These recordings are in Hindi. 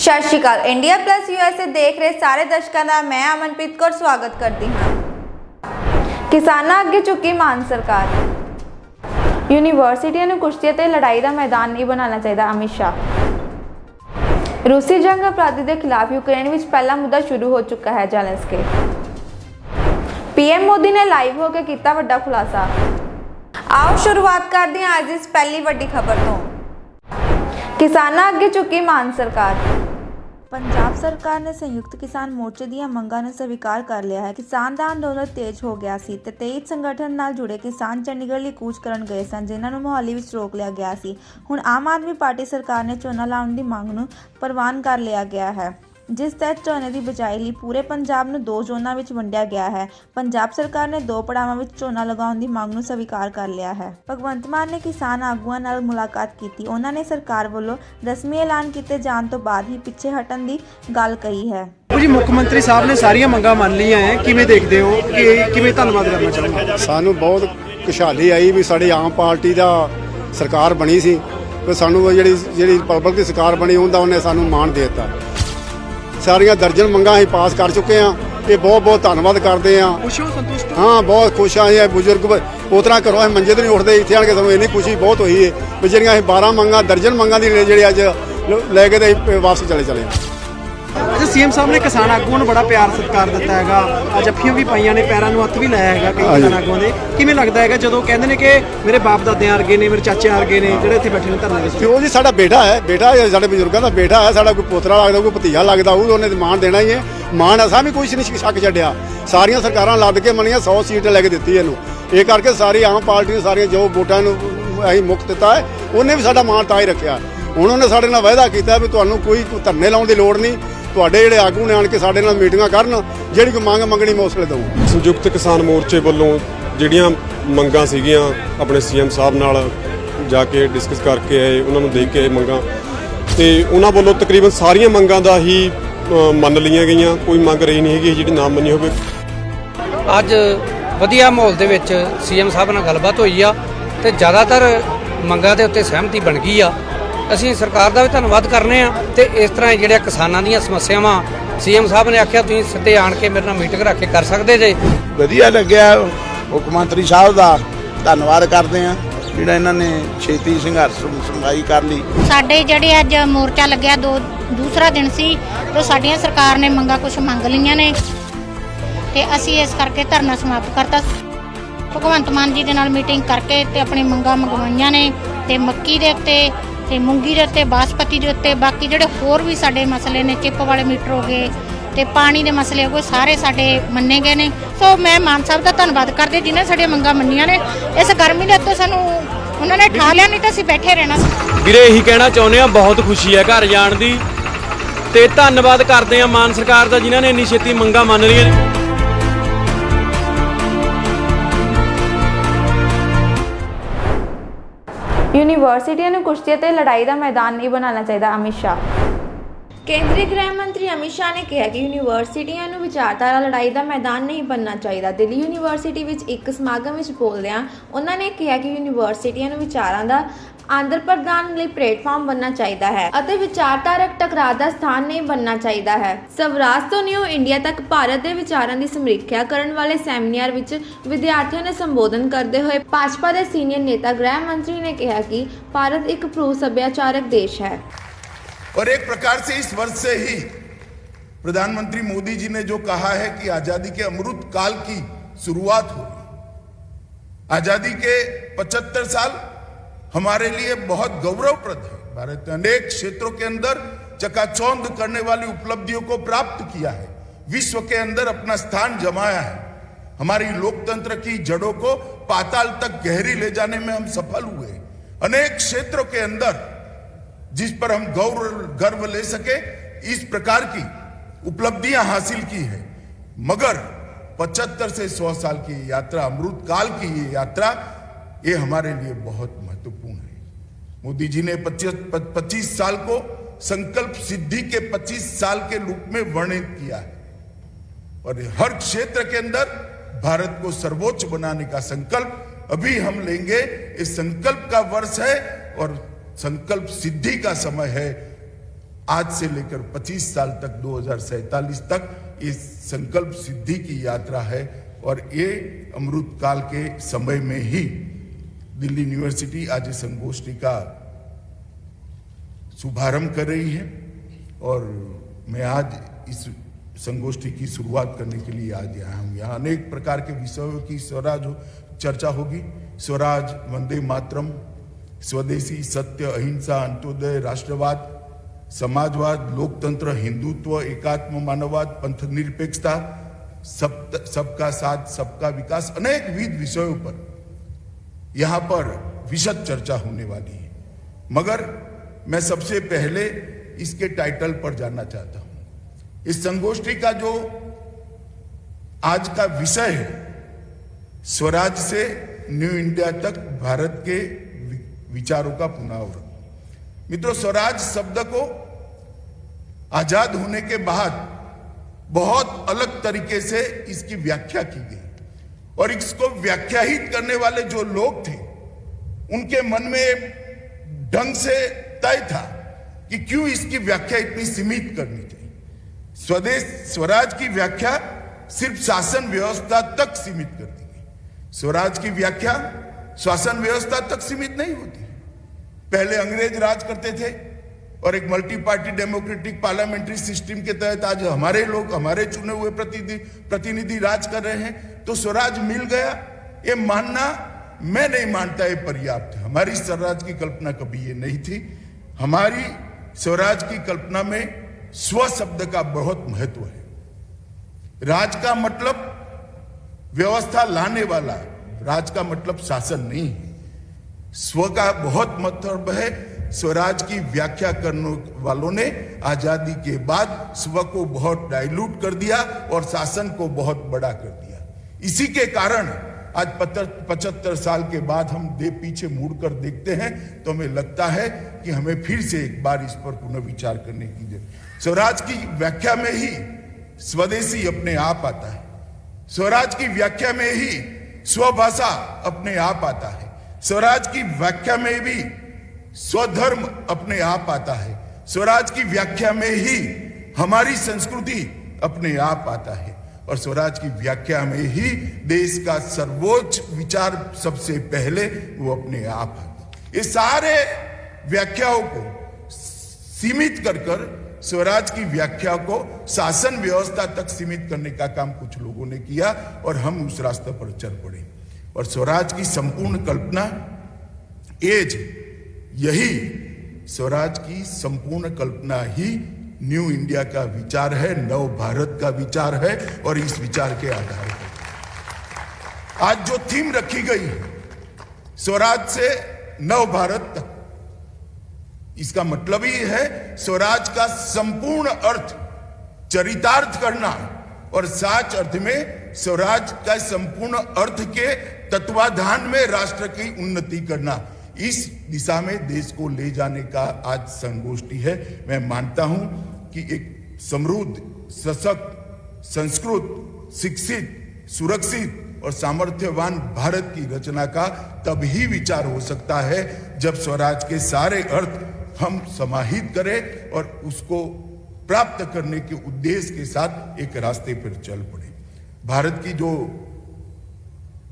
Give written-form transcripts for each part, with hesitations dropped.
सत श्री अकाल। इंडिया प्लस यूएसए देख रहे सारे दर्शकों का मैं अमनप्रीत कौर स्वागत करती हूँ। किसानां अगे चुकी मान सरकार। यूनीवर्सिटियां नूं कुश्ती ते लड़ाई का मैदान नहीं बनाना चाहिए, अमित शाह। रूसी जंग अपराधी के खिलाफ यूक्रेन में पहला मुद्दा शुरू हो चुका है, ज़ेलेंस्की। पीएम मोदी ने लाइव होकर किया वड्डा खुलासा। आओ शुरुआत करते हैं आज इस पहली वड्डी खबर तो। किसानां अगे चुकी मान सरकार। पंजाब सरकार ने संयुक्त किसान मोर्चे ਦੀਆਂ ਮੰਗਾਂ ਨੂੰ स्वीकार कर लिया है। किसान ਦਾ ਅੰਦੋਲਨ तेज हो गया ਸੀ ਤੇ 23 ਸੰਗਠਨ ਨਾਲ ਜੁੜੇ ਕਿਸਾਨ ਚੰਡੀਗੜ੍ਹ ਲਈ ਕੂਚ ਕਰਨ ਗਏ ਸਨ, ਜਿਨ੍ਹਾਂ ਨੂੰ ਮੁਹਾਲੀ ਵਿੱਚ ਰੋਕ ਲਿਆ ਗਿਆ ਸੀ। ਹੁਣ ਆਮ ਆਦਮੀ ਪਾਰਟੀ ਸਰਕਾਰ ਨੇ ਝੋਨਾ ਲਾਉਣ ਦੀ ਮੰਗ ਨੂੰ ਪ੍ਰਵਾਨ ਕਰ ਲਿਆ ਗਿਆ ਹੈ, जिस तहत ਝੋਨੇ ਦੀ ਬਿਜਾਈ ਲਈ ਪੂਰੇ ਪੰਜਾਬ ਨੂੰ 2 ਜ਼ੋਨਾਂ ਵਿੱਚ ਵੰਡਿਆ ਗਿਆ ਹੈ। ਪੰਜਾਬ ਸਰਕਾਰ ਨੇ 2 ਪੜਾਵਾਂ ਵਿੱਚ ਝੋਨਾ ਲਗਾਉਣ ਦੀ ਮੰਗ ਨੂੰ ਸਵੀਕਾਰ ਕਰ ਲਿਆ ਹੈ। ਭਗਵੰਤ ਮਾਨ ਨੇ ਕਿਸਾਨ ਆਗੂਆਂ ਨਾਲ ਮੁਲਾਕਾਤ ਕੀਤੀ। ਉਹਨਾਂ ਨੇ ਸਰਕਾਰ ਵੱਲੋਂ ਰਸਮੀ ਐਲਾਨ ਕੀਤੇ ਜਾਣ ਤੋਂ ਬਾਅਦ ਹੀ ਪਿੱਛੇ ਹਟਣ ਦੀ ਗੱਲ ਕਹੀ ਹੈ। ਜੀ ਮੁੱਖ ਮੰਤਰੀ ਸਾਹਿਬ ਨੇ ਸਾਰੀਆਂ ਮੰਗਾਂ ਮੰਨ ਲਈਆਂ ਹੈ, ਕਿਵੇਂ ਦੇਖਦੇ ਹੋ ਕਿ ਕਿਵੇਂ ਧੰਨਵਾਦ ਕਰਨਾ ਚਾਹੁੰਦੇ? ਸਾਨੂੰ ਬਹੁਤ ਖੁਸ਼ਹਾਲੀ ਆਈ ਵੀ ਸਾਡੀ ਆਮ ਪਾਰਟੀ ਦਾ ਸਰਕਾਰ ਬਣੀ ਸੀ ਤੇ ਸਾਨੂੰ ਜਿਹੜੀ ਪਬਲਿਕ ਦੀ ਸਰਕਾਰ ਬਣੀ ਉਹਨੇ ਸਾਨੂੰ ਮਾਣ ਦੇ ਦਿੱਤਾ। ਸਾਰੀਆਂ ਦਰਜਨ ਮੰਗਾਂ ਅਸੀਂ ਪਾਸ ਕਰ ਚੁੱਕੇ ਹਾਂ। ਇਹ ਬਹੁਤ ਧੰਨਵਾਦ ਕਰਦੇ ਹਾਂ। ਖੁਸ਼ ਹੋ, ਸੰਤੁਸ਼ਟ ਹੋ? ਹਾਂ, ਬਹੁਤ ਖੁਸ਼ ਹਾਂ। ਇਹ ਬਜ਼ੁਰਗ ਉਤਰਾ ਘਰੋਂ ਅਸੀਂ ਮੰਜੇ ਤੋਂ ਨਹੀਂ ਉੱਠਦੇ, ਇੱਥੇ ਆਣ ਕੇ ਸਾਨੂੰ ਇੰਨੀ ਖੁਸ਼ੀ ਬਹੁਤ ਹੋਈ ਹੈ ਵੀ ਜਿਹੜੀਆਂ ਅਸੀਂ 12 ਮੰਗਾਂ ਦਰਜਨ ਮੰਗਾਂ ਦੀ ਜਿਹੜੇ ਅੱਜ ਲੈ ਕੇ ਤੇ ਵਾਪਸ ਚਲੇ ਅੱਛਾ, ਸੀਐਮ ਸਾਹਿਬ ਨੇ ਕਿਸਾਨ ਆਗੂਆਂ ਨੂੰ ਬੜਾ ਪਿਆਰ ਸਤਿਕਾਰ ਦਿੱਤਾ ਹੈਗਾ, ਜੱਫੀਆਂ ਵੀ ਪਾਈਆਂ ਨੇ, ਪੈਰਾਂ ਨੂੰ ਹੱਥ ਵੀ ਲਾਇਆ ਹੈਗਾ ਕਈ ਕਿਸਾਨ ਆਗੂਆਂ ਦੇ। ਕਿਵੇਂ ਲੱਗਦਾ ਹੈਗਾ ਜਦੋਂ ਕਹਿੰਦੇ ਨੇ ਕਿ ਮੇਰੇ ਬਾਪ ਦਾਦਿਆਂ ਵਰਗੇ ਨੇ, ਮੇਰੇ ਚਾਚਿਆਂ ਵਰਗੇ ਨੇ ਜਿਹੜੇ ਇੱਥੇ ਬੈਠੇ ਨੇ ਧਰਨੇ ਵਿੱਚ? ਉਹ ਜੀ ਸਾਡਾ ਬੇਟਾ ਹੈ, ਸਾਡੇ ਬਜ਼ੁਰਗਾਂ ਦਾ ਬੇਟਾ ਹੈ, ਸਾਡਾ ਕੋਈ ਪੋਤਰਾ ਲੱਗਦਾ, ਕੋਈ ਭਤੀਜਾ ਲੱਗਦਾ, ਉਹਨੇ ਮਾਣ ਦੇਣਾ ਹੀ ਹੈ। ਮਾਣ ਅਸਾਂ ਵੀ ਕੁਛ ਨਹੀਂ ਸ਼ੱਕ ਛੱਡਿਆ। ਸਾਰੀਆਂ ਸਰਕਾਰਾਂ ਲੱਦ ਕੇ ਮੰਨੀਆਂ, 100 ਸੀਟ ਲੈ ਕੇ ਦਿੱਤੀ ਇਹਨੂੰ। ਇਹ ਕਰਕੇ ਸਾਰੀ ਆਮ ਪਾਰਟੀ ਨੇ ਸਾਰੀਆਂ ਜੋ ਵੋਟਾਂ ਨੂੰ ਅਸੀਂ ਮੁਕਤ ਦਿੱਤਾ ਹੈ, ਉਹਨੇ ਵੀ ਸਾਡਾ ਮਾਣ ਤਾਂ ਹੀ ਰੱਖਿਆ। ਹੁਣ ਉਹਨੇ ਸਾਡੇ ਨਾਲ ਵਾਅਦਾ ਕੀਤਾ ਵੀ ਤੁਹਾਨੂੰ ਕੋਈ ਧਰਨੇ ਲਾਉਣ ਦੀ ਲੋੜ ਨਹੀਂ, ਤੁਹਾਡੇ ਜਿਹੜੇ ਆਗੂ ਨੇ ਆਣ ਕੇ ਸਾਡੇ ਨਾਲ ਮੀਟਿੰਗਾਂ ਕਰਨ, ਜਿਹੜੀ ਕੋਈ ਮੰਗ ਮੰਗਣੀ ਮੈਂ ਉਸ ਵੇਲੇ ਦਊਂ। ਸੰਯੁਕਤ ਕਿਸਾਨ ਮੋਰਚੇ ਵੱਲੋਂ ਜਿਹੜੀਆਂ ਮੰਗਾਂ ਸੀਗੀਆਂ ਆਪਣੇ ਸੀਐਮ ਸਾਹਿਬ ਨਾਲ ਜਾ ਕੇ ਡਿਸਕਸ ਕਰਕੇ ਆਏ, ਉਹਨਾਂ ਨੂੰ ਦੇਖ ਕੇ ਆਏ ਮੰਗਾਂ, ਤੇ ਉਹਨਾਂ ਵੱਲੋਂ ਤਕਰੀਬਨ ਸਾਰੀਆਂ ਮੰਗਾਂ ਦਾ ਹੀ ਮੰਨ ਲਈਆਂ ਗਈਆਂ। ਕੋਈ ਮੰਗ ਰਹੀ ਨਹੀਂ ਹੈਗੀ ਜਿਹੜੀ ਨਾ ਮੰਨੀ ਹੋਵੇ। ਅੱਜ ਵਧੀਆ ਮਾਹੌਲ ਦੇ ਵਿੱਚ ਸੀਐਮ ਸਾਹਿਬ ਨਾਲ ਗੱਲਬਾਤ ਹੋਈ ਆ ਤੇ ਜ਼ਿਆਦਾਤਰ ਮੰਗਾਂ ਦੇ ਉੱਤੇ ਸਹਿਮਤੀ ਬਣ ਗਈ ਆ। ਅਸੀਂ ਸਰਕਾਰ ਦਾ ਵੀ ਧੰਨਵਾਦ ਕਰਨੇ ਆ ਤੇ ਇਸ ਤਰ੍ਹਾਂ ਜਿਹੜੀਆਂ ਕਿਸਾਨਾਂ ਦੀਆਂ ਸਮੱਸਿਆਵਾਂ ਸੀਐਮ ਸਾਹਿਬ ਨੇ ਆਖਿਆ ਤੁਸੀਂ ਸਿੱਧੇ ਆਣ ਕੇ ਮੇਰੇ ਨਾਲ ਮੀਟਿੰਗ ਰੱਖ ਕੇ ਕਰ ਸਕਦੇ ਜੇ। ਵਧੀਆ ਲੱਗਿਆ। ਮੁੱਖ ਮੰਤਰੀ ਸਾਹਿਬ ਦਾ ਧੰਨਵਾਦ ਕਰਦੇ ਆ ਜਿਹੜਾ ਇਹਨਾਂ ਨੇ ਛੇਤੀ ਸੰਘਰਸ਼ ਸੁਣਵਾਈ ਕਰ ਲਈ। ਸਾਡੇ ਜਿਹੜੇ ਅੱਜ ਮੋਰਚਾ ਲੱਗਿਆ ਦੂਸਰਾ ਦਿਨ ਸੀ ਤੇ ਸਾਡੀਆਂ ਸਰਕਾਰ ਨੇ ਮੰਗਾਂ ਕੁਝ ਮੰਗ ਲਈਆਂ ਨੇ ਤੇ ਅਸੀਂ ਇਸ ਕਰਕੇ ਧਰਨਾ ਸਮਾਪਤ ਕਰਤਾ। ਭਗਵੰਤ ਮਾਨ ਜੀ ਦੇ ਨਾਲ ਮੀਟਿੰਗ ਕਰਕੇ ਤੇ ਆਪਣੀ ਮੰਗਾਂ ਮੰਗਵਾਈਆਂ ਨੇ ਤੇ ਮੱਕੀ ਦੇ ਉੱਤੇ ਤੇ ਮੂੰਗੀ ਦੇ ਉੱਤੇ, ਬਾਸਪਤੀ ਦੇ ਉੱਤੇ, ਬਾਕੀ ਜਿਹੜੇ ਹੋਰ ਵੀ ਸਾਡੇ ਮਸਲੇ ਨੇ, ਚਿੱਪ ਵਾਲੇ ਮੀਟਰ ਹੋ ਗਏ ਤੇ ਪਾਣੀ ਦੇ ਮਸਲੇ ਹੋ ਗਏ, ਸਾਰੇ ਸਾਡੇ ਮੰਨੇ ਗਏ ਨੇ। ਸੋ ਮੈਂ ਮਾਨ ਸਾਹਿਬ ਦਾ ਧੰਨਵਾਦ ਕਰਦੀ ਜਿਨ੍ਹਾਂ ਸਾਡੀਆਂ ਮੰਗਾਂ ਮੰਨੀਆਂ ਨੇ। ਇਸ ਗਰਮੀ ਦੇ ਉੱਤੇ ਸਾਨੂੰ ਉਹਨਾਂ ਨੇ ਠਾ ਲਿਆ, ਨਹੀਂ ਤਾਂ ਅਸੀਂ ਬੈਠੇ ਰਹਿਣਾ ਸੀ। ਵੀਰੇ ਇਹੀ ਕਹਿਣਾ ਚਾਹੁੰਦੇ ਆ, ਬਹੁਤ ਖੁਸ਼ੀ ਹੈ ਘਰ ਜਾਣ ਦੀ ਤੇ ਧੰਨਵਾਦ ਕਰਦੇ ਆ ਮਾਨ ਸਰਕਾਰ ਦਾ ਜਿਨ੍ਹਾਂ ਨੇ ਇੰਨੀ ਛੇਤੀ ਮੰਗਾਂ ਮੰਨ ਲਈਆਂ ਨੇ। यूनीवर्सिटियां नूं कुश्ती ते लड़ाई का मैदान नहीं बनाना चाहिए, अमित शाह। केंद्रीय गृह मंत्री अमित शाह ने कहा कि यूनीवर्सिटियां नूं विचारधारा लड़ाई का मैदान नहीं बनना चाहिए। दिल्ली यूनीवर्सिटी विच एक समागम विच बोलदिआं उन्होंने कहा कि यूनीवर्सिटियां नूं विचारां दा आदान प्रदान ਲਈ ਪਲੇਟਫਾਰਮ बनना चाहिए है ਅਤੇ ਵਿਚਾਰਧਾਰਕ ਟਕਰਾਅ ਦਾ ਸਥਾਨ ਨਹੀਂ बनना चाहिए है। ਸਵਰਾਜ ਤੋਂ ਨਿਊ ਇੰਡੀਆ ਤੱਕ ਭਾਰਤ ਦੇ ਵਿਚਾਰਾਂ ਦੀ ਸਮੀਖਿਆ ਕਰਨ ਵਾਲੇ ਸੈਮੀਨਾਰ ਵਿੱਚ ਵਿਦਿਆਰਥੀਆਂ ਨੇ ਸੰਬੋਧਨ ਕਰਦੇ ਹੋਏ ਭਾਜਪਾ ਦੇ ਸੀਨੀਅਰ नेता गृह मंत्री ने कहा कि भारत एक प्रो सभ्याचारक देश है। और एक प्रकार से इस वर्ष से ही प्रधानमंत्री मोदी जी ने जो कहा है कि आजादी के अमृत काल की शुरुआत होगी। आजादी के 75 साल हमारे लिए बहुत गौरवप्रद है। भारत ने अनेक क्षेत्रों के अंदर चकाचौंध करने वाली उपलब्धियों को प्राप्त किया है, विश्व के अंदर अपना स्थान जमाया है। हमारी लोकतंत्र की जड़ों को पाताल तक गहरी ले जाने में हम सफल हुए। अनेक क्षेत्रों के अंदर जिस पर हम गर्व ले सके, इस प्रकार की उपलब्धियां हासिल की है। मगर 75 से 100 साल की यात्रा, अमृत काल की ये यात्रा, ये हमारे लिए बहुत महत्वपूर्ण है। मोदी जी ने 25 साल को संकल्प सिद्धि के 25 साल के रूप में वर्णित किया है और हर क्षेत्र के अंदर भारत को सर्वोच्च बनाने का संकल्प अभी हम लेंगे। इस संकल्प का वर्ष है और संकल्प सिद्धि का समय है। आज से लेकर 25 साल तक 2047 तक इस संकल्प सिद्धि की यात्रा है। और ये अमृत काल के समय में ही दिल्ली यूनिवर्सिटी आज इस संगोष्ठी का शुभारंभ कर रही है और मैं आज इस संगोष्ठी की शुरुआत करने के लिए आज आया हूँ। यहाँ अनेक प्रकार के विषयों की स्वराज चर्चा होगी। स्वराज, वंदे मातरम, स्वदेशी, सत्य, अहिंसा, अंत्योदय, राष्ट्रवाद, समाजवाद, लोकतंत्र, हिंदुत्व, एकात्म मानववाद, पंथ निरपेक्षता, सबका साथ सबका विकास, अनेक विविध विषयों पर यहाँ पर विशद चर्चा होने वाली है। मगर मैं सबसे पहले इसके टाइटल पर जानना चाहता हूं। इस संगोष्ठी का जो आज का विषय है, स्वराज से न्यू इंडिया तक भारत के विचारों का पुनरावृत्ति। मित्रों, स्वराज शब्द को आजाद होने के बाद बहुत अलग तरीके से इसकी व्याख्या की गई और इसको व्याख्याहित करने वाले जो लोग थे उनके मन में ढंग से तय था कि क्यों इसकी व्याख्या इतनी सीमित करनी चाहिए। स्वराज की व्याख्या सिर्फ शासन व्यवस्था तक सीमित कर दी गई। स्वराज की व्याख्या शासन व्यवस्था तक सीमित नहीं होती। पहले अंग्रेज राज करते थे और एक multi party democratic parliamentary system के तहत आज हमारे लोग, हमारे चुने हुए प्रतिनिधि राज कर रहे हैं। तो स्वराज मिल गया, ये मानना मैं नहीं मानता ये पर्याप्त है। हमारी स्वराज की कल्पना कभी ये नहीं थी। हमारी स्वराज की कल्पना में स्व शब्द का बहुत महत्व है। राज का मतलब व्यवस्था लाने वाला, राज का मतलब शासन नहीं है। स्व का बहुत मतलब है। स्वराज की व्याख्या करने वालों ने आजादी के बाद स्व को बहुत डाइल्यूट कर दिया और शासन को बहुत बड़ा कर दिया। इसी के कारण आज 75 साल के बाद हम पीछे मुड़कर देखते हैं तो हमें लगता है कि हमें फिर से एक बार इस पर पुनर्विचार करने की जरूरत। स्वराज की व्याख्या में ही स्वदेशी अपने आप आता है। स्वराज की व्याख्या में ही स्वभाषा अपने आप आता है। स्वराज की व्याख्या में भी स्वधर्म अपने आप आता है। स्वराज की व्याख्या में ही हमारी संस्कृति अपने आप आता है और स्वराज की व्याख्या में ही देश का सर्वोच्च विचार सबसे पहले वो अपने आप है। ये सारे व्याख्याओं को सीमित कर स्वराज की व्याख्या को शासन व्यवस्था तक सीमित करने का काम कुछ लोगों ने किया और हम उस रास्ते पर चल पड़े। और स्वराज की संपूर्ण कल्पना यही स्वराज की संपूर्ण कल्पना ही न्यू इंडिया का विचार है, नव भारत का विचार है और इस विचार के आधार पर आज जो थीम रखी गई है स्वराज से नव भारत तक, इसका मतलब ही है स्वराज का संपूर्ण अर्थ चरितार्थ करना और साच अर्थ में स्वराज का संपूर्ण अर्थ के तत्वाधान में राष्ट्र की उन्नति करना। इस दिशा में देश को ले जाने का आज संगोष्ठी है। मैं मानता हूं कि एक समृद्ध, सशक्त, संस्कृत, शिक्षित, सुरक्षित और सामर्थ्यवान भारत की रचना का तभी विचार हो सकता है जब स्वराज के सारे अर्थ हम समाहित करें और उसको प्राप्त करने के उद्देश्य के साथ एक रास्ते पर चल पड़े। भारत की जो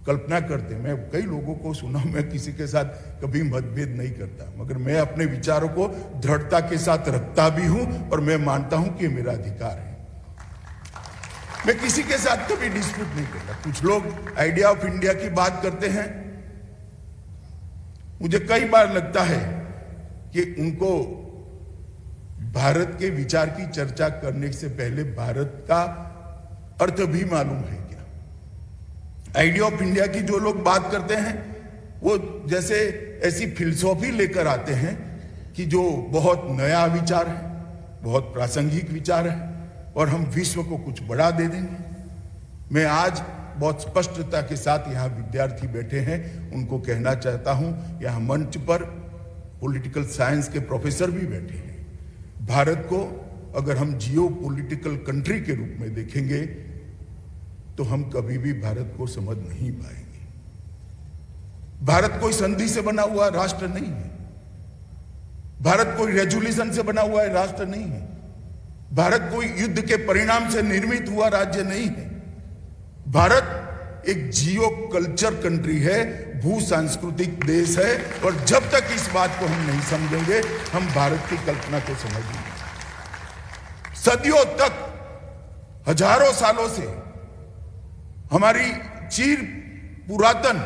कल्पना करते, मैं कई लोगों को सुना, मैं किसी के साथ कभी मतभेद नहीं करता, मगर मैं अपने विचारों को दृढ़ता के साथ रखता भी हूं और मैं मानता हूं कि मेरा अधिकार है। मैं किसी के साथ कभी डिस्प्यूट नहीं करता। कुछ लोग आइडिया ऑफ इंडिया की बात करते हैं, मुझे कई बार लगता है कि उनको भारत के विचार की चर्चा करने से पहले भारत का अर्थ भी मालूम है क्या। आइडिया ऑफ इंडिया की जो लोग बात करते हैं वो जैसे ऐसी फिलॉसफी लेकर आते हैं कि जो बहुत नया विचार है, बहुत प्रासंगिक विचार है और हम विश्व को कुछ बड़ा दे देंगे। मैं आज बहुत स्पष्टता के साथ यहाँ विद्यार्थी बैठे हैं, उनको कहना चाहता हूं, यहाँ मंच पर पॉलिटिकल साइंस के प्रोफेसर भी बैठे हैं। भारत को अगर हम जियो पॉलिटिकल कंट्री के रूप में देखेंगे तो हम कभी भी भारत को समझ नहीं पाएंगे। भारत कोई संधि से बना हुआ राष्ट्र नहीं है। भारत कोई रेजोल्यूशन से बना हुआ है राष्ट्र नहीं है। भारत कोई युद्ध के परिणाम से निर्मित हुआ राज्य नहीं है। भारत एक जियो कल्चर कंट्री है, भू सांस्कृतिक देश है, और जब तक इस बात को हम नहीं समझेंगे हम भारत की कल्पना को समझेंगे। सदियों तक, हजारों सालों से हमारी चीर पुरातन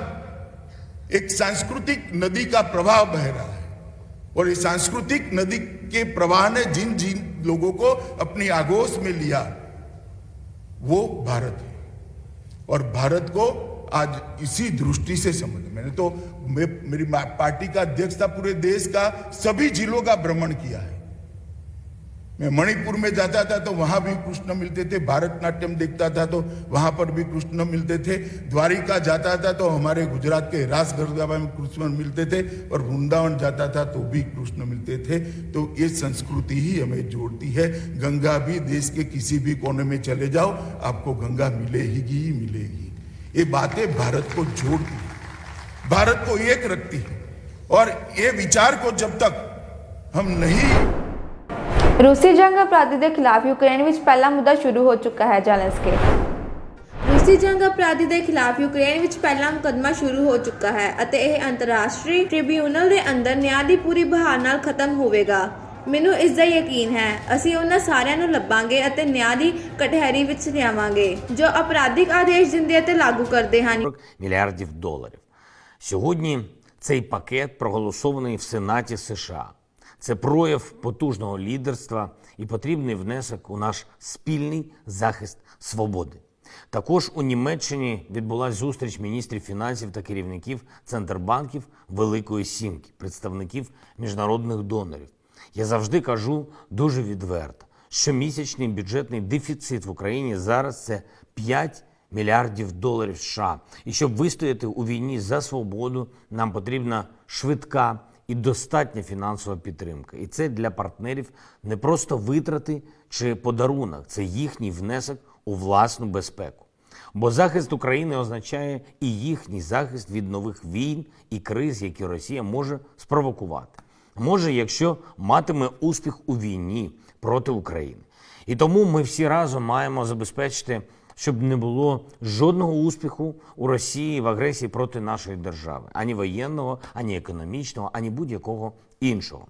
एक सांस्कृतिक नदी का प्रवाह बह रहा है, और इस सांस्कृतिक नदी के प्रवाह ने जिन जिन लोगों को अपनी आगोश में लिया वो भारत है। और भारत को आज इसी दृष्टि से समझ, मेरी पार्टी का अध्यक्ष था, पूरे देश का सभी जिलों का भ्रमण किया है। मैं मणिपुर में जाता था तो वहां भी कृष्ण मिलते थे, भारतनाट्यम देखता था तो वहां पर भी कृष्ण मिलते थे, द्वारिका जाता था तो हमारे गुजरात के रास गरबा में कृष्ण मिलते थे, और वृंदावन जाता था तो भी कृष्ण मिलते थे। तो ये संस्कृति ही हमें जोड़ती है। गंगा भी देश के किसी भी कोने में चले जाओ आपको गंगा मिलेगी ही मिलेगी। ये बातें भारत को जोड़ती है, भारत को एक रखती है, और ये विचार को जब तक हम नहीं। ਰੂਸੀ ਜੰਗ ਅਪਰਾਧੀ ਦੇ ਖਿਲਾਫ ਯੂਕਰੇਨ ਵਿੱਚ ਪਹਿਲਾ ਮੁੱਦਾ ਸ਼ੁਰੂ ਹੋ ਚੁੱਕਾ ਹੈ। ਜ਼ੈਲੈਂਸਕੀ ਰੂਸੀ ਜੰਗ ਅਪਰਾਧੀ ਦੇ ਖਿਲਾਫ ਯੂਕਰੇਨ ਵਿੱਚ ਪਹਿਲਾ ਮੁਕੱਦਮਾ ਸ਼ੁਰੂ ਹੋ ਚੁੱਕਾ ਹੈ ਅਤੇ ਇਹ ਅੰਤਰਰਾਸ਼ਟਰੀ ਟ੍ਰਿਬਿਊਨਲ ਦੇ ਅੰਦਰ ਨਿਆਂ ਦੀ ਪੂਰੀ ਬਹਾਰ ਨਾਲ ਖਤਮ ਹੋਵੇਗਾ। ਮੈਨੂੰ ਇਸ ਦਾ ਯਕੀਨ ਹੈ। ਅਸੀਂ ਉਹਨਾਂ ਸਾਰਿਆਂ ਨੂੰ ਲੱਭਾਂਗੇ ਅਤੇ ਨਿਆਂ ਦੀ ਕਟਹਿਰੀ ਵਿੱਚ ਲਿਆਵਾਂਗੇ ਜੋ ਅਪਰਾਧਿਕ ਆਦੇਸ਼ ਦਿੰਦੇ ਅਤੇ ਲਾਗੂ ਕਰਦੇ ਹਨ। мільярдів доларів. Сьогодні цей пакет проголосований в Сенаті США. Це прояв потужного лідерства і потрібний внесок у наш спільний захист свободи. Також у Німеччині відбулася зустріч міністрів фінансів та керівників центрбанків Великої Сімки, представників міжнародних донорів. Я завжди кажу дуже відверто, що місячний бюджетний дефіцит в Україні зараз – це 5 мільярдів доларів США. І щоб вистояти у війні за свободу, нам потрібна швидка і достатня фінансова підтримка. І це для партнерів не просто витрати чи подарунок, це їхній внесок у власну безпеку. Бо захист України означає і їхній захист від нових війн і криз, які Росія може спровокувати. Може, якщо матиме успіх у війні проти України. І тому ми всі разом маємо забезпечити, щоб не було жодного успіху у Росії в агресії проти нашої держави. Ані воєнного, ані економічного, ані будь-якого іншого.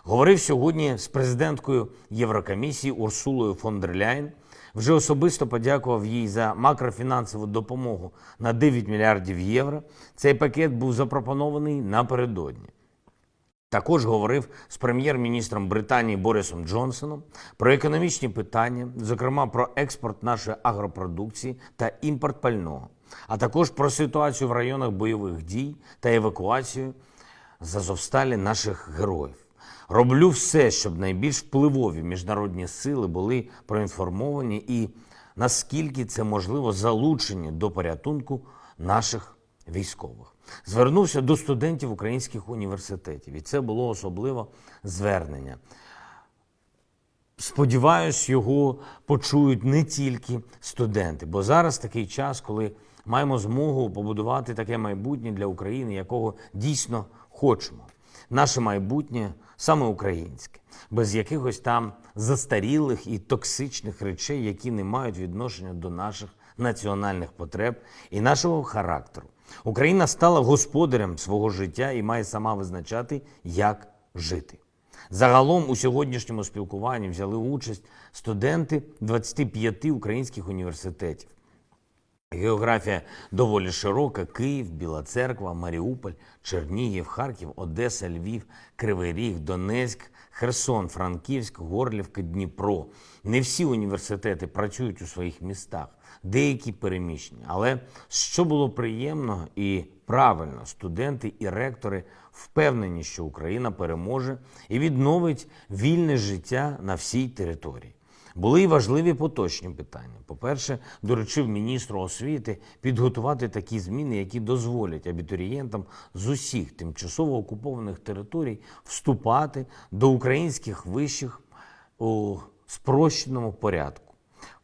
Говорив сьогодні з президенткою Єврокомісії Урсулою фон дер Ляєн. Вже особисто подякував їй за макрофінансову допомогу на 9 мільярдів євро. Цей пакет був запропонований напередодні. Також говорив з прем'єр-міністром Британії Борисом Джонсоном про економічні питання, зокрема про експорт нашої агропродукції та імпорт пального, а також про ситуацію в районах бойових дій та евакуацію з Азовсталі наших героїв. Роблю все, щоб найбільш впливові міжнародні сили були проінформовані і, наскільки це можливо, залучені до порятунку наших військових. Звернувся до студентів українських університетів, і це було особливо звернення. Сподіваюсь, його почують не тільки студенти, бо зараз такий час, коли маємо змогу побудувати таке майбутнє для України, якого дійсно хочемо. Наше майбутнє саме українське, без якихось там застарілих і токсичних речей, які не мають відношення до наших національних потреб і нашого характеру. Україна стала господарем свого життя і має сама визначати, як жити. Загалом у сьогоднішньому спілкуванні взяли участь студенти 25 українських університетів. Географія доволі широка: Київ, Біла Церква, Маріуполь, Чернігів, Харків, Одеса, Львів, Кривий Ріг, Донецьк, Херсон, Франківськ, Горлівка, Дніпро. Не всі університети працюють у своїх містах, деякі переміщені. Але що було приємно і правильно, студенти і ректори впевнені, що Україна переможе і відновить вільне життя на всій території. Були й важливі поточні питання. По-перше, доручив міністру освіти підготувати такі зміни, які дозволять абітурієнтам з усіх тимчасово окупованих територій вступати до українських вишів у спрощеному порядку.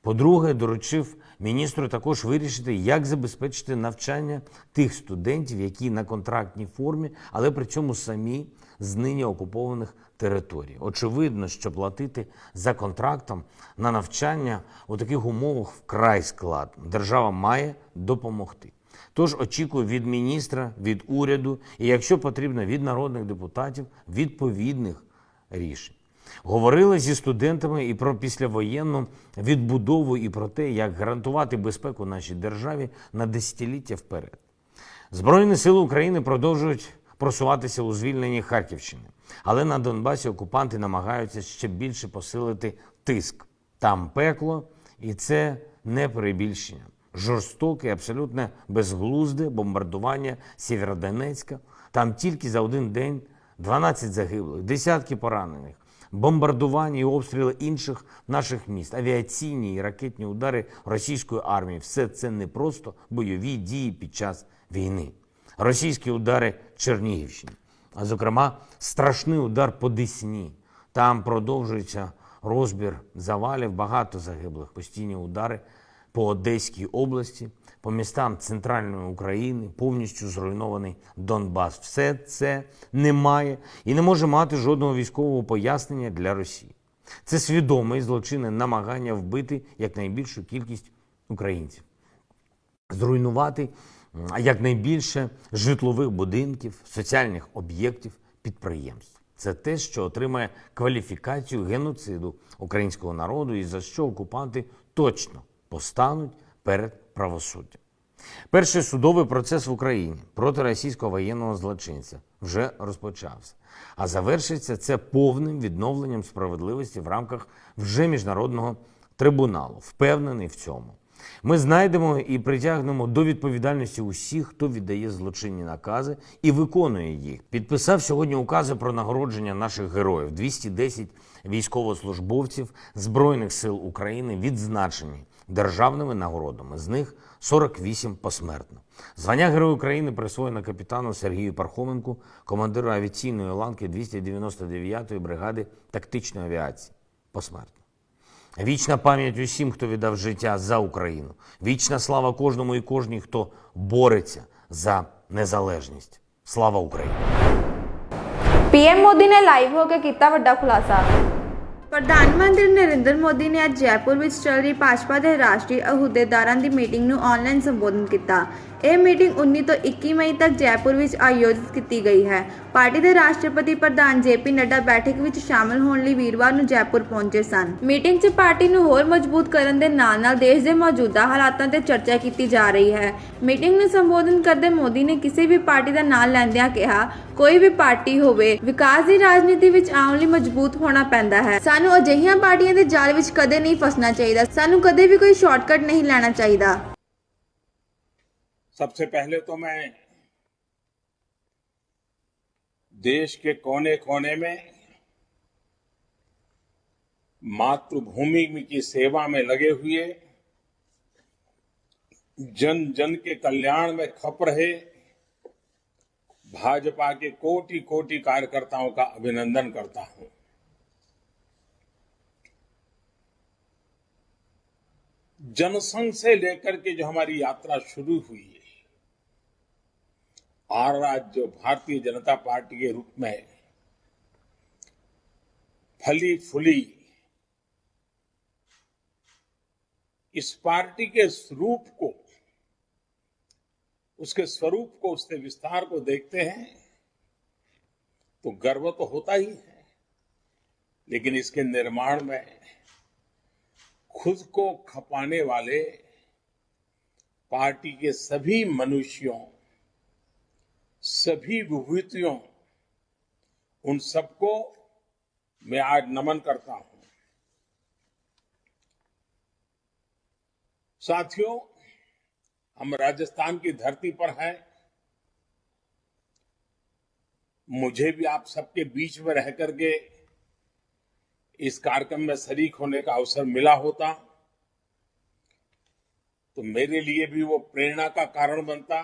По-друге, доручив Міністру також вирішити, як забезпечити навчання тих студентів, які на контрактній формі, але при цьому самі з нині окупованих територій. Очевидно, що платити за контрактом на навчання у таких умовах вкрай складно. Держава має допомогти. Тож очікую від міністра, від уряду і, якщо потрібно, від народних депутатів відповідних рішень. Говорили зі студентами і про післявоєнну відбудову, і про те, як гарантувати безпеку нашій державі на десятиліття вперед. Збройні сили України продовжують просуватися у звільненні Харківщини. Але на Донбасі окупанти намагаються ще більше посилити тиск. Там пекло, і це не перебільшення. Жорстоке, абсолютно безглузде бомбардування Сєвєродонецька. Там тільки за один день 12 загиблих, десятки поранених, бомбардування і обстріли інших наших міст, авіаційні і ракетні удари російської армії. Все це не просто бойові дії під час війни. Російські удари Чернігівщині, а зокрема страшний удар по Десні. Там продовжується розбір завалів, багато загиблих, постійні удари по Одеській області, по містам Центральної України, повністю зруйнований Донбас. Все це не має і не може мати жодного військового пояснення для Росії. Це свідоме і злочинне намагання вбити якнайбільшу кількість українців, зруйнувати якнайбільше житлових будинків, соціальних об'єктів, підприємств. Це те, що отримає кваліфікацію геноциду українського народу і за що окупанти точно постануть перед правосуддям. Перший судовий процес в Україні проти російського воєнного злочинця вже розпочався. А завершиться це повним відновленням справедливості в рамках вже міжнародного трибуналу. Впевнений в цьому. Ми знайдемо і притягнемо до відповідальності усіх, хто віддає злочинні накази і виконує їх. Підписав сьогодні укази про нагородження наших героїв. 210 військовослужбовців Збройних сил України відзначені державними нагородами, з них 48 посмертно. Звання Героя України присвоєно капітану Сергію Пархоменку, командиру авіаційної ланки 299-ї бригади тактичної авіації. Посмертно. Вічна пам'ять усім, хто віддав життя за Україну. Вічна слава кожному і кожній, хто бореться за незалежність. Слава Україні! ਪੀਐਮ ਮੋਦੀ ਨੇ ਲਾਈਵ ਹੋ ਕੇ ਕੀਤਾ ਵੱਡਾ ਖੁਲਾਸਾ। ਪ੍ਰਧਾਨ ਮੰਤਰੀ ਨਰਿੰਦਰ ਮੋਦੀ ਨੇ ਅੱਜ ਜੈਪੁਰ ਵਿੱਚ ਚੱਲ ਰਹੀ ਭਾਜਪਾ ਦੇ ਰਾਸ਼ਟਰੀ ਅਹੁਦੇਦਾਰਾਂ ਦੀ ਮੀਟਿੰਗ ਨੂੰ ਆਨਲਾਈਨ ਸੰਬੋਧਨ ਕੀਤਾ। ਇਹ ਮੀਟਿੰਗ 19 ਤੋਂ 21 ਮਈ ਤੱਕ ਜੈਪੁਰ ਵਿੱਚ ਆਯੋਜਿਤ ਕੀਤੀ ਗਈ ਹੈ। ਪਾਰਟੀ ਦੇ ਰਾਸ਼ਟਰਪਤੀ ਪ੍ਰਧਾਨ ਜੇਪੀ ਨੱਡਾ ਬੈਠਕ ਵਿੱਚ ਸ਼ਾਮਲ ਹੋਣ ਲਈ ਵੀਰਵਾਰ ਨੂੰ ਜੈਪੁਰ ਪਹੁੰਚੇ ਸਨ। ਮੀਟਿੰਗ 'ਚ ਪਾਰਟੀ ਨੂੰ ਹੋਰ ਮਜ਼ਬੂਤ ਕਰਨ ਦੇ ਨਾਲ-ਨਾਲ ਦੇਸ਼ ਦੇ ਮੌਜੂਦਾ ਹਾਲਾਤਾਂ ਤੇ ਚਰਚਾ ਕੀਤੀ ਜਾ ਰਹੀ ਹੈ। ਮੀਟਿੰਗ ਨੂੰ ਸੰਬੋਧਨ ਕਰਦੇ ਮੋਦੀ ਨੇ ਕਿਸੇ ਵੀ ਪਾਰਟੀ ਦਾ ਨਾਂ ਲੈਂਦਿਆਂ ਕਿਹਾ, ਕੋਈ ਵੀ ਪਾਰਟੀ ਹੋਵੇ, ਵਿਕਾਸ ਦੀ ਰਾਜਨੀਤੀ ਵਿੱਚ ਆਉਣ ਲਈ ਮਜ਼ਬੂਤ ਹੋਣਾ ਪੈਂਦਾ ਹੈ। ਸਾਨੂੰ ਅਜਿਹੀਆਂ ਪਾਰਟੀਆਂ ਦੇ ਜਾਲ ਵਿੱਚ ਕਦੇ ਨਹੀਂ ਫਸਣਾ ਚਾਹੀਦਾ। ਸਾਨੂੰ ਕਦੇ ਵੀ ਕੋਈ ਸ਼ਾਰਟਕਟ ਨਹੀਂ ਲੈਣਾ ਚਾਹੀਦਾ। सबसे पहले तो मैं देश के कोने कोने में मातृभूमि की सेवा में लगे हुए जन जन के कल्याण में खप रहे भाजपा के कोटि कोटि कार्यकर्ताओं का अभिनंदन करता हूं। जनसंघ से लेकर के जो हमारी यात्रा शुरू हुई है और आज जो भारतीय जनता पार्टी के रूप में फली फूली इस पार्टी के स्वरूप को, उसके स्वरूप को, उसके विस्तार को देखते हैं तो गर्व तो होता ही है, लेकिन इसके निर्माण में खुद को खपाने वाले पार्टी के सभी मनुष्यों, सभी विभूतियों, उन सबको मैं आज नमन करता हूं। साथियों, हम राजस्थान की धरती पर हैं। मुझे भी आप सबके बीच में रह करके इस कार्यक्रम में शरीक होने का अवसर मिला होता तो मेरे लिए भी वो प्रेरणा का कारण बनता,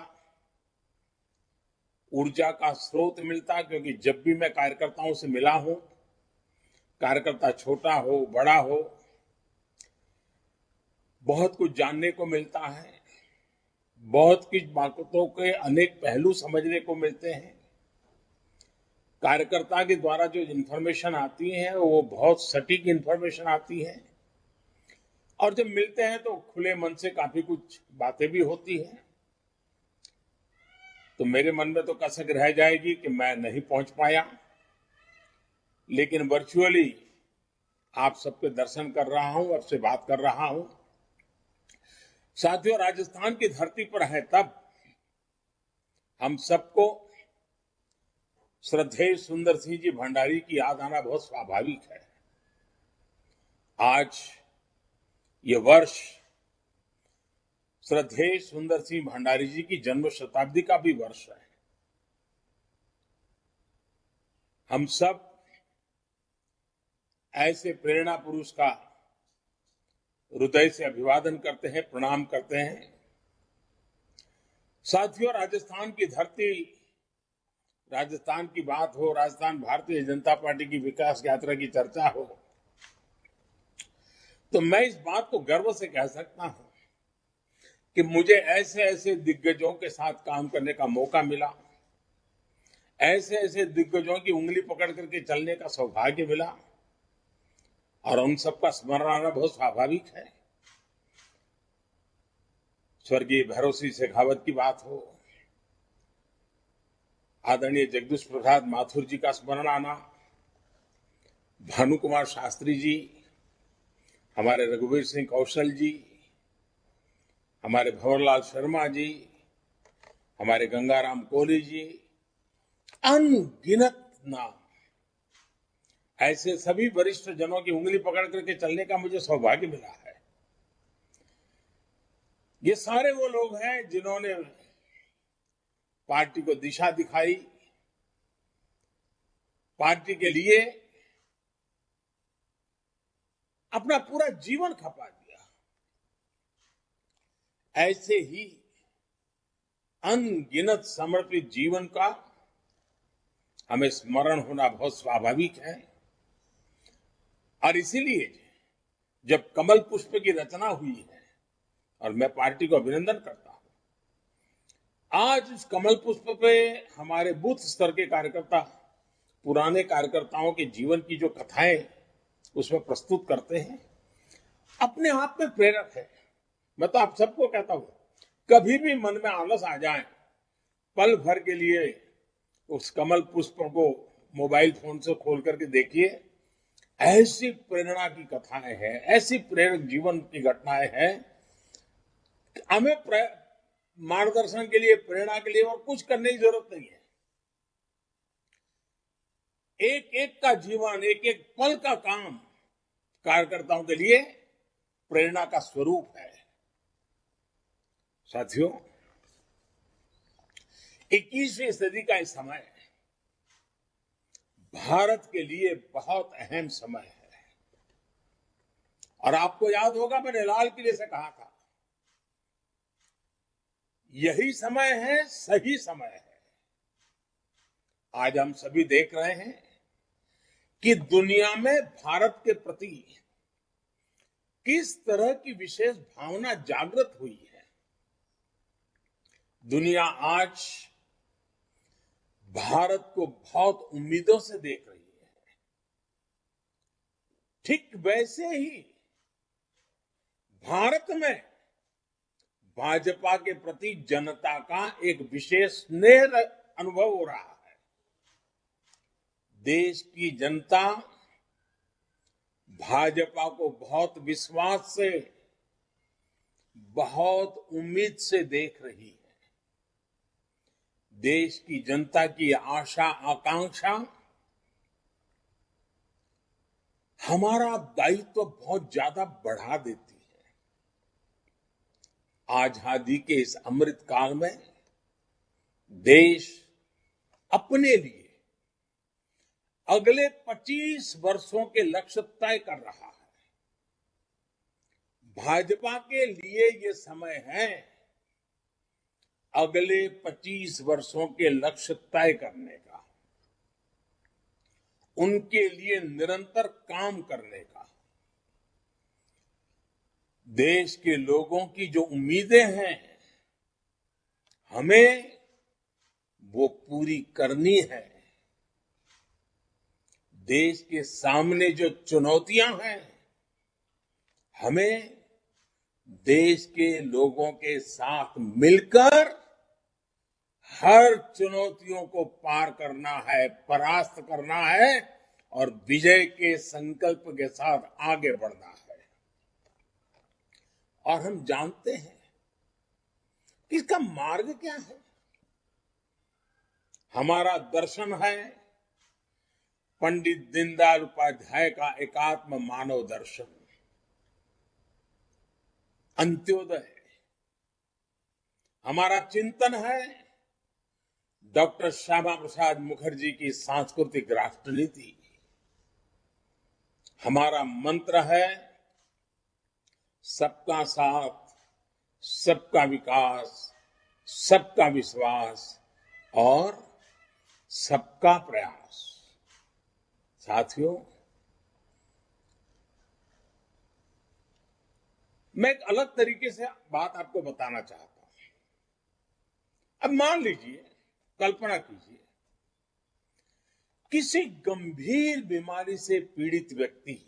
ऊर्जा का स्रोत मिलता, क्योंकि जब भी मैं कार्यकर्ताओं से मिला हूं, कार्यकर्ता छोटा हो बड़ा हो, बहुत कुछ जानने को मिलता है, बहुत कुछ बातों के अनेक पहलू समझने को मिलते हैं। कार्यकर्ता के द्वारा जो इन्फॉर्मेशन आती है वो बहुत सटीक इन्फॉर्मेशन आती है, और जब मिलते हैं तो खुले मन से काफी कुछ बातें भी होती हैं। तो मेरे मन में तो कसक रह जाएगी कि मैं नहीं पहुंच पाया, लेकिन वर्चुअली आप सबके दर्शन कर रहा हूं, आपसे बात कर रहा हूं। साथियों, राजस्थान की धरती पर है तब हम सबको श्रद्धेय सुंदर सिंह जी भंडारी की याद आना बहुत स्वाभाविक है। आज ये वर्ष श्रद्धेय सुंदर सिंह भंडारी जी की जन्म शताब्दी का भी वर्ष है। हम सब ऐसे प्रेरणा पुरुष का हृदय से अभिवादन करते हैं, प्रणाम करते हैं। साथियों, राजस्थान की धरती, राजस्थान की बात हो, राजस्थान भारतीय जनता पार्टी की विकास यात्रा की चर्चा हो, तो मैं इस बात को गर्व से कह सकता हूं कि मुझे ऐसे ऐसे दिग्गजों के साथ काम करने का मौका मिला, ऐसे ऐसे दिग्गजों की उंगली पकड़ करके चलने का सौभाग्य मिला, और उन सबका स्मरण आना बहुत स्वाभाविक है। स्वर्गीय भैरव सिंह शेखावत की बात हो, आदरणीय जगदीश प्रसाद माथुर जी का स्मरण आना, भानु कुमार शास्त्री जी, हमारे रघुवीर सिंह कौशल जी, हमारे भंवरलाल शर्मा जी, हमारे गंगाराम कोहली जी, अनगिनत नाम, ऐसे सभी वरिष्ठ जनों की उंगली पकड़ करके चलने का मुझे सौभाग्य मिला है। ये सारे वो लोग हैं जिन्होंने पार्टी को दिशा दिखाई, पार्टी के लिए अपना पूरा जीवन खपा दिया। ऐसे ही अनगिनत समर्पित जीवन का हमें स्मरण होना बहुत स्वाभाविक है। और इसीलिए जब कमल पुष्प की रचना हुई है, और मैं पार्टी को अभिनंदन करता हूं, आज इस कमल पुष्प पे हमारे बूथ स्तर के कार्यकर्ता पुराने कार्यकर्ताओं के जीवन की जो कथाएं उसमें प्रस्तुत करते हैं, अपने आप में प्रेरक है। मैं तो आप सबको कहता हूं, कभी भी मन में आलस आ जाए, पल भर के लिए उस कमल पुष्प को मोबाइल फोन से खोल करके देखिए। ऐसी प्रेरणा की कथाएं हैं, ऐसी प्रेरक जीवन की घटनाएं हैं, हमें मार्गदर्शन के लिए, प्रेरणा के लिए और कुछ करने की जरूरत नहीं है। एक एक का जीवन, एक एक पल का काम कार्यकर्ताओं के लिए प्रेरणा का स्वरूप है। साथियों, 21वीं सदी का इस समय भारत के लिए बहुत अहम समय है। और आपको याद होगा, मैंने लाल किले से कहा था, यही समय है, सही समय है। आज हम सभी देख रहे हैं कि दुनिया में भारत के प्रति किस तरह की विशेष भावना जागृत हुई है। दुनिया आज भारत को बहुत उम्मीदों से देख रही है। ठीक वैसे ही भारत में भाजपा के प्रति जनता का एक विशेष स्नेह अनुभव हो रहा है। देश की जनता भाजपा को बहुत विश्वास से, बहुत उम्मीद से देख रही है। देश की जनता की आशा आकांक्षा हमारा दायित्व बहुत ज्यादा बढ़ा देती है। आजादी के इस अमृत काल में देश अपने लिए अगले 25 वर्षों के लक्ष्य तय कर रहा है। भाजपा के लिए ये समय है अगले 25 वर्षों के लक्ष्य तय करने का, उनके लिए निरंतर काम करने का। देश के लोगों की जो उम्मीदें हैं हमें वो पूरी करनी है। देश के सामने जो चुनौतियां हैं हमें देश के लोगों के साथ मिलकर हर चुनौतियों को पार करना है, परास्त करना है और विजय के संकल्प के साथ आगे बढ़ना है। और हम जानते हैं कि इसका मार्ग क्या है। हमारा दर्शन है पंडित दीनदयाल उपाध्याय का एकात्म मानव दर्शन, अंत्योदय। हमारा चिंतन है डॉक्टर श्यामा प्रसाद मुखर्जी की सांस्कृतिक राष्ट्र नीति। हमारा मंत्र है सबका साथ, सबका विकास, सबका विश्वास और सबका प्रयास। साथियों, मैं एक अलग तरीके से बात आपको बताना चाहता हूं। अब मान लीजिए, कल्पना कीजिए, किसी गंभीर बीमारी से पीड़ित व्यक्ति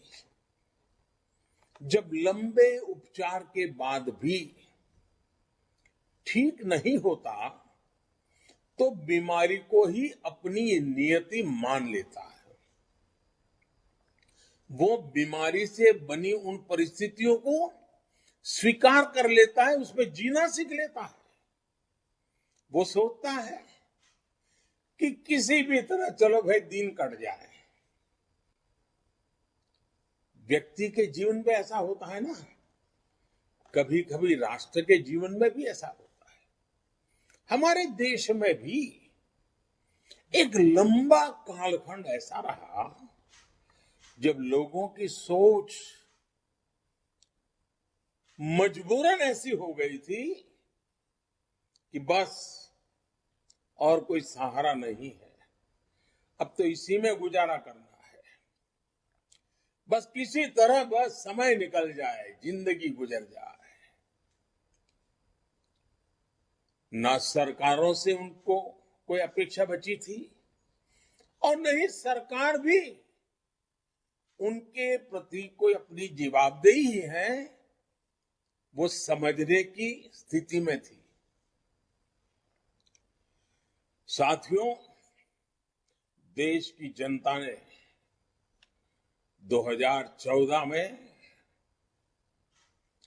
जब लंबे उपचार के बाद भी ठीक नहीं होता तो बीमारी को ही अपनी नियति मान लेता है। वो बीमारी से बनी उन परिस्थितियों को स्वीकार कर लेता है, उसमें जीना सीख लेता है। वो सोचता है कि किसी भी तरह चलो भाई दिन कट जाए। व्यक्ति के जीवन में ऐसा होता है ना, कभी कभी राष्ट्र के जीवन में भी ऐसा होता है। हमारे देश में भी एक लंबा कालखंड ऐसा रहा जब लोगों की सोच मजबूरन ऐसी हो गई थी कि बस और कोई सहारा नहीं है, अब तो इसी में गुजारा करना है, बस किसी तरह बस समय निकल जाए, जिंदगी गुजर जाए। ना सरकारों से उनको कोई अपेक्षा बची थी और नहीं सरकार भी उनके प्रति कोई अपनी जवाबदेही है वो समझने की स्थिति में थी। साथियों, देश की जनता ने 2014 में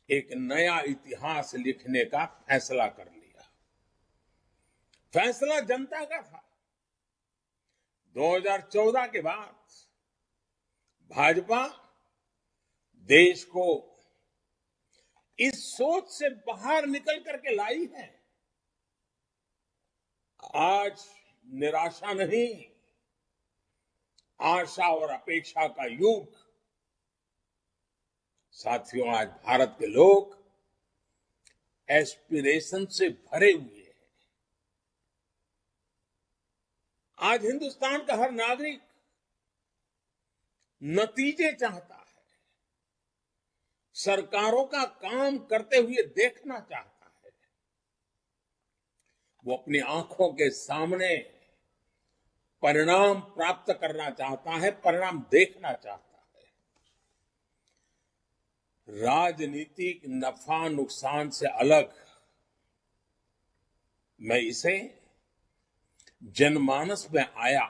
एक नया इतिहास लिखने का फैसला कर लिया। फैसला जनता का था। 2014 के बाद भाजपा देश को इस सोच से बाहर निकल करके लाई है। आज निराशा नहीं, आशा और अपेक्षा का युग। साथियों, आज भारत के लोग एस्पिरेशन से भरे हुए हैं। आज हिंदुस्तान का हर नागरिक नतीजे चाहता है, सरकारों का काम करते हुए देखना चाहता है। वो अपनी आंखों के सामने परिणाम प्राप्त करना चाहता है, परिणाम देखना चाहता है। राजनीतिक नफा नुकसान से अलग मैं इसे जनमानस में आया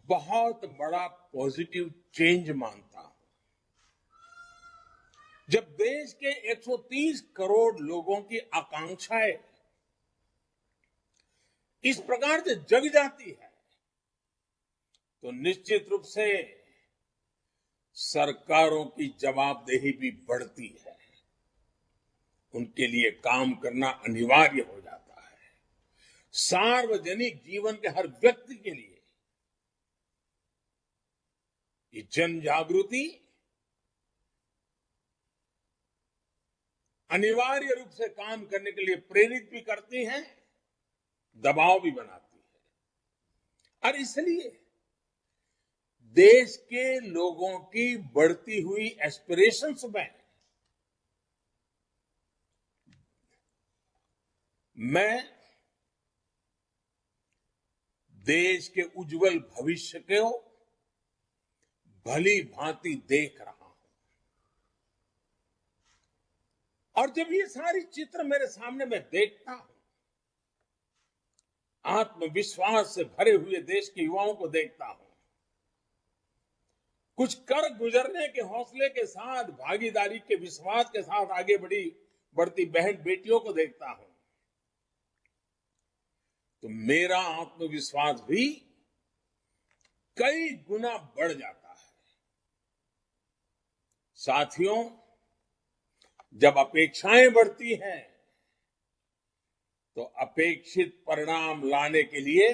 बहुत बड़ा पॉजिटिव चेंज मानता हूं। जब देश के 130 करोड़ लोगों की आकांक्षाएं इस प्रकार से जग जाती है तो निश्चित रूप से सरकारों की जवाबदेही भी बढ़ती है। उनके लिए काम करना अनिवार्य हो जाता है। सार्वजनिक जीवन के हर व्यक्ति के लिए ये जन जागृति अनिवार्य रूप से काम करने के लिए प्रेरित भी करती है, दबाव भी बनाती है। और इसलिए देश के लोगों की बढ़ती हुई एस्पिरेशंस में मैं देश के उज्जवल भविष्य को भली भांति देख रहा हूं और जब ये सारी चित्र मेरे सामने मैं देखता हूं, आत्मविश्वास से भरे हुए देश के युवाओं को देखता हूं, कुछ कर गुजरने के हौसले के साथ, भागीदारी के विश्वास के साथ आगे बढ़ती बहन बेटियों को देखता हूं, तो मेरा आत्मविश्वास भी कई गुना बढ़ जाता है। साथियों, जब अपेक्षाएं बढ़ती हैं तो अपेक्षित परिणाम लाने के लिए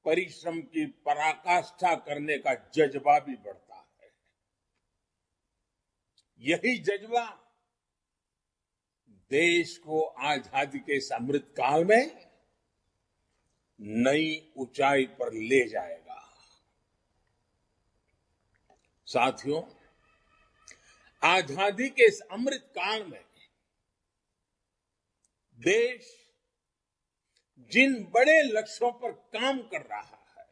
परिश्रम की पराकाष्ठा करने का जज्बा भी बढ़ता है। यही जज्बा देश को आजादी के इस अमृत काल में नई ऊंचाई पर ले जाएगा। साथियों, आजादी के इस अमृत काल में देश जिन बड़े लक्ष्यों पर काम कर रहा है,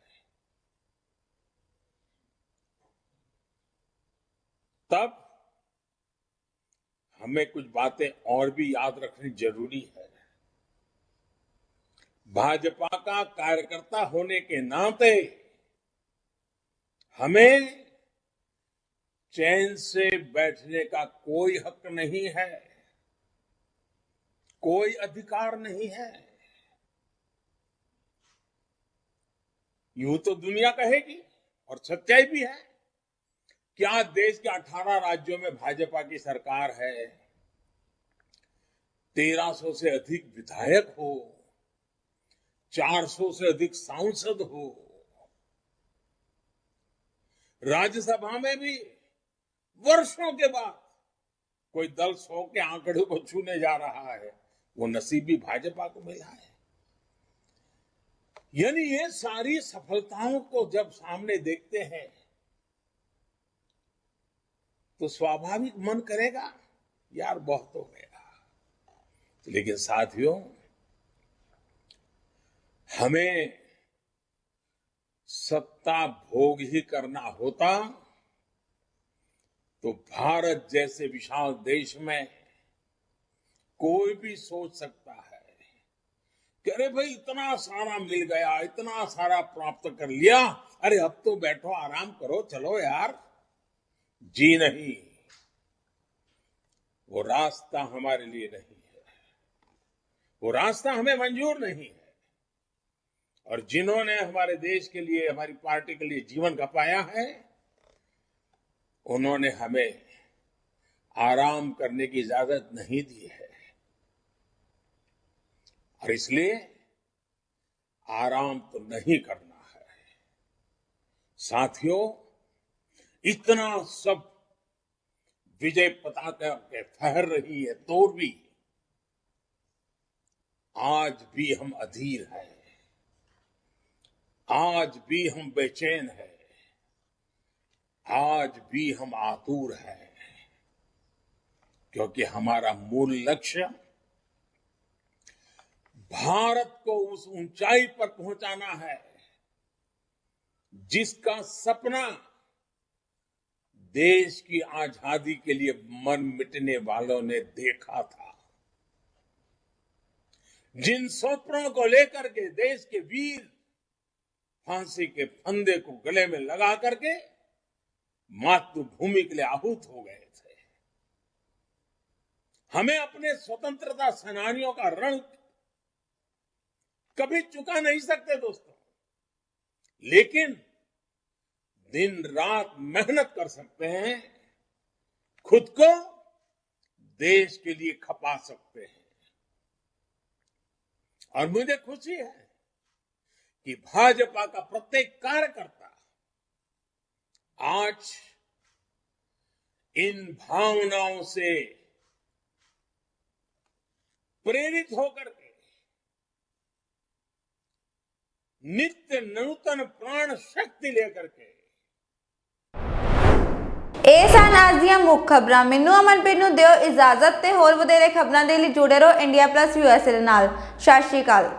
तब हमें कुछ बातें और भी याद रखनी जरूरी है। भाजपा का कार्यकर्ता होने के नाते हमें चैन से बैठने का कोई हक नहीं है, कोई अधिकार नहीं है। यूं तो दुनिया कहेगी और सच्चाई भी है, क्या देश के 18 राज्यों में भाजपा की सरकार है, 1300 से अधिक विधायक हो, 400 से अधिक सांसद हो, राज्यसभा में भी वर्षों के बाद कोई दल 100 के आंकड़े को छूने जा रहा है, वो नसीब भी भाजपा को मिला है। यानी ये सारी सफलताओं को जब सामने देखते हैं तो स्वाभाविक मन करेगा यार बहुत हो गया। लेकिन साथियों, हमें सत्ता भोग ही करना होता तो भारत जैसे विशाल देश में कोई भी सोच सकता है कि अरे भाई इतना सारा मिल गया, इतना सारा प्राप्त कर लिया, अरे अब तो बैठो आराम करो, चलो यार। जी नहीं, वो रास्ता हमारे लिए नहीं है, वो रास्ता हमें मंजूर नहीं है। और जिन्होंने हमारे देश के लिए, हमारी पार्टी के लिए जीवन खपाया है, उन्होंने हमें आराम करने की इजाजत नहीं दी है और इसलिए आराम तो नहीं करना है। साथियों, इतना सब विजय पताका के फहर रही है तो भी आज भी हम अधीर हैं, आज भी हम बेचैन हैं, आज भी हम आतुर हैं, क्योंकि हमारा मूल लक्ष्य भारत को उस ऊंचाई पर पहुंचाना है जिसका सपना देश की आजादी के लिए मन मिटने वालों ने देखा था। जिन सपनों को लेकर के देश के वीर फांसी के फंदे को गले में लगा करके मातृभूमि के लिए आहूत हो गए थे। हमें अपने स्वतंत्रता सेनानियों का ऋण कभी चुका नहीं सकते दोस्तों, लेकिन दिन रात मेहनत कर सकते हैं, खुद को देश के लिए खपा सकते हैं। और मुझे खुशी है कि भाजपा का प्रत्येक कार्यकर्ता आज इन भावनाओं से प्रेरित होकर के नित्य नूतन प्राण शक्ति लेकर के ਇਹ ਸਨ ਅੱਜ ਦੀਆਂ ਮੁੱਖ ਖਬਰਾਂ। ਮੈਨੂੰ ਅਮਨਪ੍ਰੀਤ ਨੂੰ ਦਿਓ ਇਜਾਜ਼ਤ ਤੇ ਹੋਰ ਵਧੇਰੇ ਖਬਰਾਂ ਦੇ ਲਈ ਜੁੜੇ ਰਹੋ ਇੰਡੀਆ ਪਲੱਸ USA ਦੇ ਨਾਲ। ਸਤਿ ਸ਼੍ਰੀ ਅਕਾਲ।